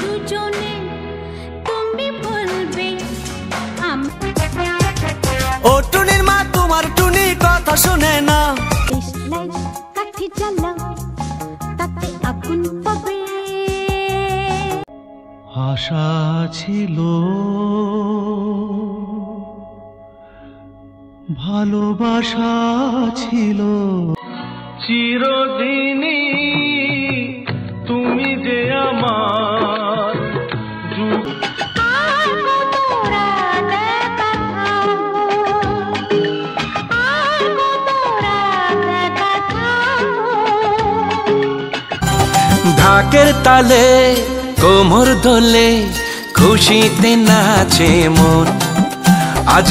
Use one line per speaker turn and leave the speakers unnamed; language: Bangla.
দুজনে তুমি বলবে
ও টুনির মা তোমার টুনি কথা শুনে না।
কাঠি জ্বালা তাতে আগুন পাবে।
আশা ছিল ভালোবাসা ছিল চিরদিনই তুমি যে আমার ঢাকের তালে কোমর দোলে খুশিতে নাচে মন আজ।